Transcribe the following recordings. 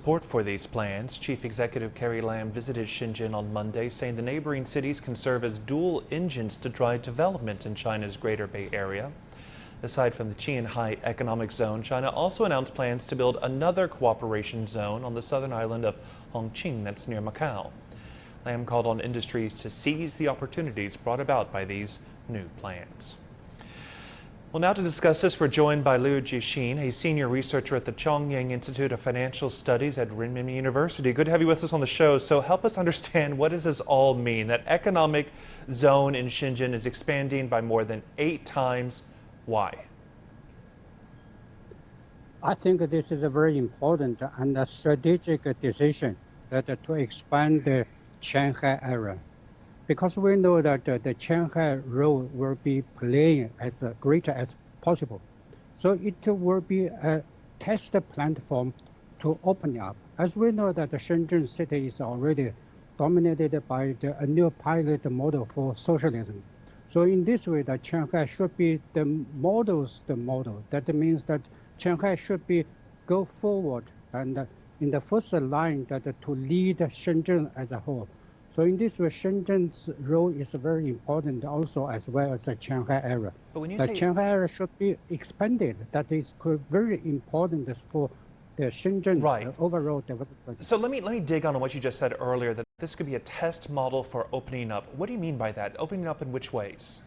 Support for these plans, Chief Executive Carrie Lam visited Zhiqin on Monday, saying the neighboring cities can serve as dual engines to drive development in China's Greater Bay Area. Aside from the QianHai economic zone, China also announced plans to build another cooperation zone on the southern island of Hongqing that's near Macau. Lam called on industries to seize the opportunities brought about by these new plans. Well, now to discuss this, we're joined by Zhiqin, a senior researcher at the Chongyang Institute of Financial Studies at Renmin University. Good to have you with us on the show. So help us understand, what does this all mean? That economic zone in Shenzhen is expanding by more than 8 times. Why? I think this is a very important and a strategic decision that to expand the QianHai area, because we know that the QianHai role will be playing as great as possible. So it will be a test platform to open up. As we know that the Shenzhen city is already dominated by a new pilot model for socialism. So in this way, the QianHai should be the model. That means that QianHai should be go forward and in the first line that to lead Shenzhen as a whole. So in this way, Shenzhen's role is very important also, as well as the QianHai area. But when you the say QianHai area should be expanded. That is very important for the Shenzhen overall development. So let me dig on what you just said earlier, that this could be a test model for opening up. What do you mean by that? Opening up in which ways?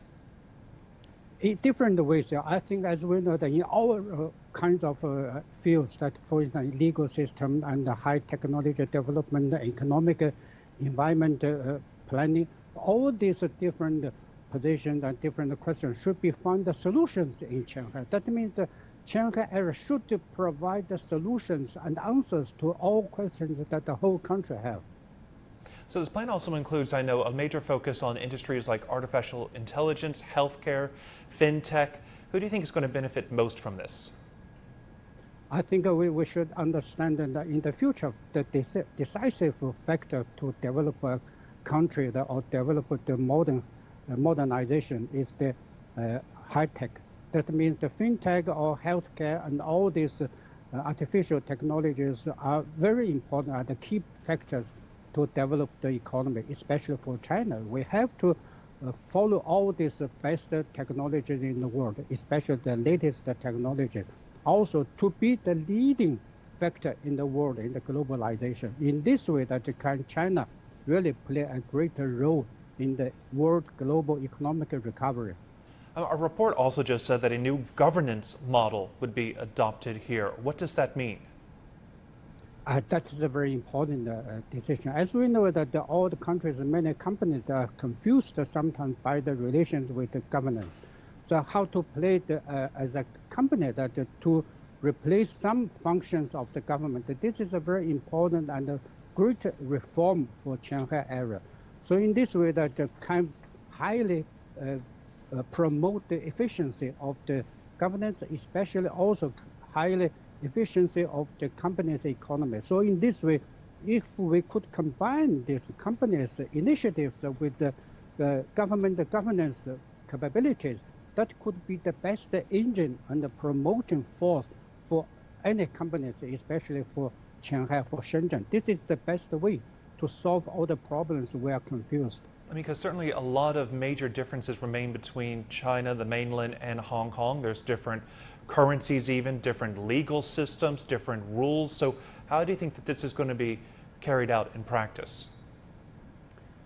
In different ways. I think, as we know, that in all kinds of fields, that for instance, legal system and high technology development, economic environment planning, all these different positions and different questions should be found the solutions in QianHai. That means the QianHai area should provide the solutions and answers to all questions that the whole country have. So this plan also includes, I know, a major focus on industries like artificial intelligence, healthcare, fintech. Who do you think is going to benefit most from this? I think we should understand that in the future, the decisive factor to develop a country or develop the modernization is the high tech. That means the fintech or healthcare and all these artificial technologies are very important, are the key factors to develop the economy, especially for China. We have to follow all these best technologies in the world, especially the latest technology, also to be the leading factor in the world in the globalization. In this way, that can China really play a greater role in the world global economic recovery. A report also just said that a new governance model would be adopted here. What does that mean? That is a very important decision. As we know that all the countries and many companies are confused sometimes by the relations with the governance. So how to play as a company that to replace some functions of the government. This is a very important and a great reform for QianHai area. So in this way, that can highly promote the efficiency of the governance, especially also highly efficiency of the company's economy. So in this way, if we could combine these companies' initiatives with the government governance capabilities, that could be the best engine and the promoting force for any companies, especially for QianHai, for Shenzhen. This is the best way to solve all the problems we are confused. I mean, because certainly a lot of major differences remain between China, the mainland, and Hong Kong. There's different currencies even, different legal systems, different rules. So how do you think that this is going to be carried out in practice?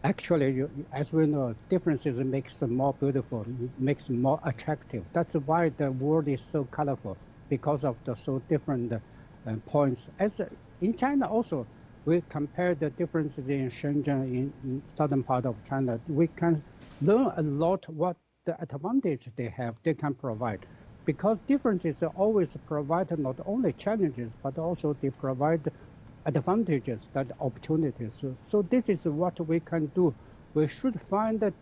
Actually, as we know, differences makes them more beautiful, makes them more attractive. That's why the world is so colorful, because of the so different points. As in China also, we compare the differences in Shenzhen, in southern part of China. We can learn a lot what the advantage they have, they can provide. Because differences always provide not only challenges, but also they provide advantages, that opportunities. So this is what we can do. We should find a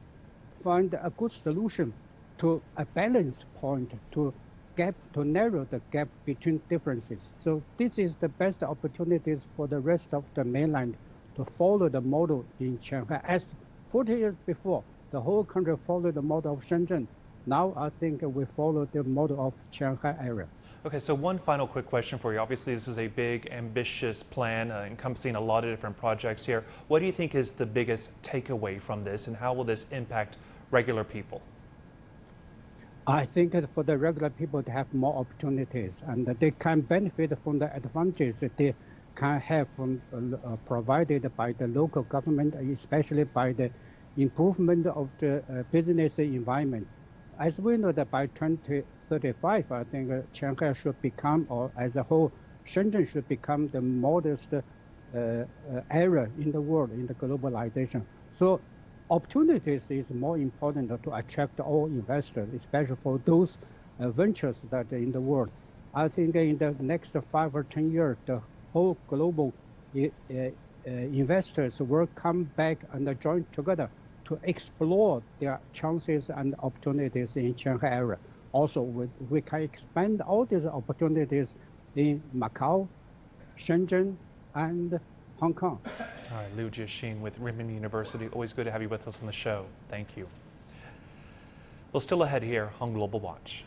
good solution to a balance point to narrow the gap between differences. So this is the best opportunities for the rest of the mainland to follow the model in QianHai. As 40 years before, the whole country followed the model of Shenzhen. Now I think we follow the model of QianHai area. Okay, so one final quick question for you. Obviously, this is a big, ambitious plan encompassing a lot of different projects here. What do you think is the biggest takeaway from this, and how will this impact regular people? I think that for the regular people to have more opportunities and that they can benefit from the advantages that they can have from provided by the local government, especially by the improvement of the business environment. As we know that by 2035, I think Shanghai should become, or as a whole, Shenzhen should become the modest area in the world in the globalization. So opportunities is more important to attract all investors, especially for those ventures that are in the world. I think in the next 5 or 10 years, the whole global investors will come back and join together to explore their chances and opportunities in Shanghai area. Also, we can expand all these opportunities in Macau, Shenzhen, and Hong Kong. All right, Liu Zhiqin with Renmin University. Always good to have you with us on the show. Thank you. Well, still ahead here on Global Watch.